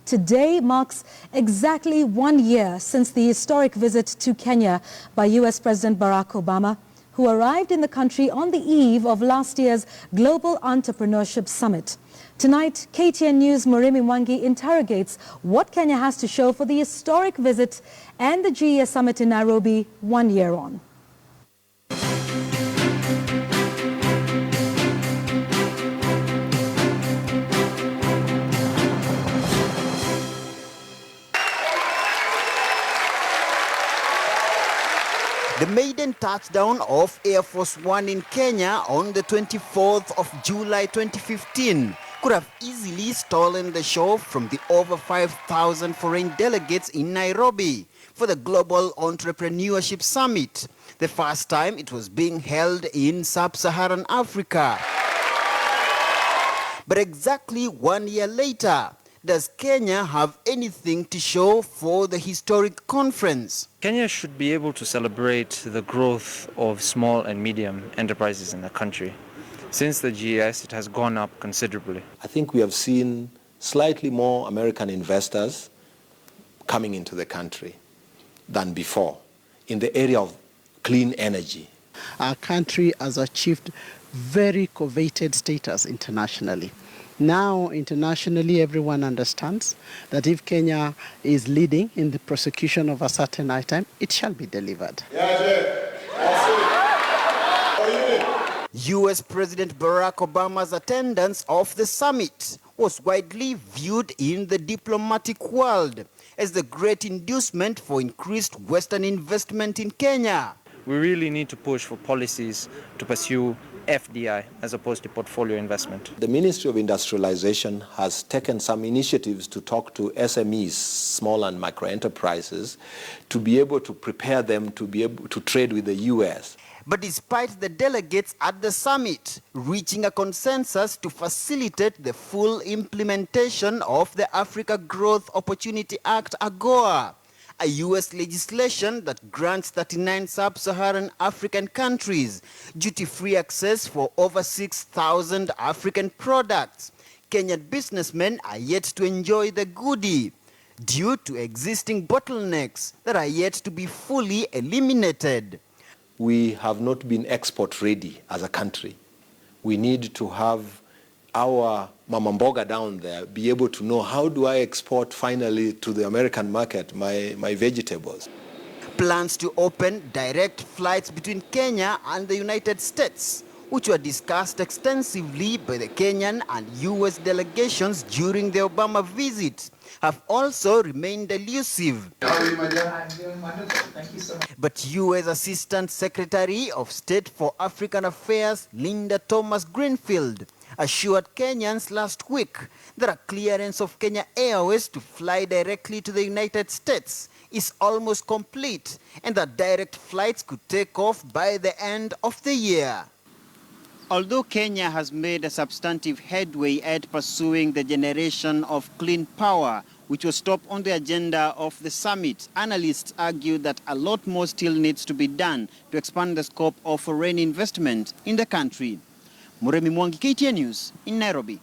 Today marks exactly 1 year since the historic visit to Kenya by U.S. President Barack Obama, who arrived in the country on the eve of last year's Global Entrepreneurship Summit. Tonight, KTN News' Murimi Mwangi interrogates what Kenya has to show for the historic visit and the GES Summit in Nairobi 1 year on. The maiden touchdown of Air Force One in Kenya on the 24th of July 2015 could have easily stolen the show from the over 5,000 foreign delegates in Nairobi for the Global Entrepreneurship Summit, the first time it was being held in sub-Saharan Africa. But exactly 1 year later, does Kenya have anything to show for the historic conference? Kenya should be able to celebrate the growth of small and medium enterprises in the country. Since the GES, it has gone up considerably. I think we have seen slightly more American investors coming into the country than before in the area of clean energy. Our country has achieved very coveted status internationally. Now, internationally, everyone understands that if Kenya is leading in the prosecution of a certain item, it shall be delivered. U.S. President Barack Obama's attendance of the summit was widely viewed in the diplomatic world as the great inducement for increased Western investment in Kenya. We really need to push for policies to pursue FDI as opposed to portfolio investment. The Ministry of Industrialization has taken some initiatives to talk to SMEs, small and micro enterprises, to be able to prepare them to be able to trade with the US. But despite the delegates at the summit reaching a consensus to facilitate the full implementation of the Africa Growth Opportunity Act, AGOA, a U.S. legislation that grants 39 sub-Saharan African countries duty-free access for over 6,000 African products, Kenyan businessmen are yet to enjoy the goodie due to existing bottlenecks that are yet to be fully eliminated. We have not been export ready as a country. We need to have our mama mboga down there be able to know, how do I export finally to the American market my vegetables? Plans to open direct flights between Kenya and the United States, which were discussed extensively by the Kenyan and US delegations during the Obama visit, have also remained elusive. But U.S. Assistant Secretary of State for African Affairs Linda Thomas-Greenfield assured Kenyans last week that a clearance of Kenya Airways to fly directly to the United States is almost complete and that direct flights could take off by the end of the year. Although Kenya has made a substantive headway at pursuing the generation of clean power, which was top on the agenda of the summit, analysts argue that a lot more still needs to be done to expand the scope of foreign investment in the country. Murimi Mwangi, KTN News in Nairobi.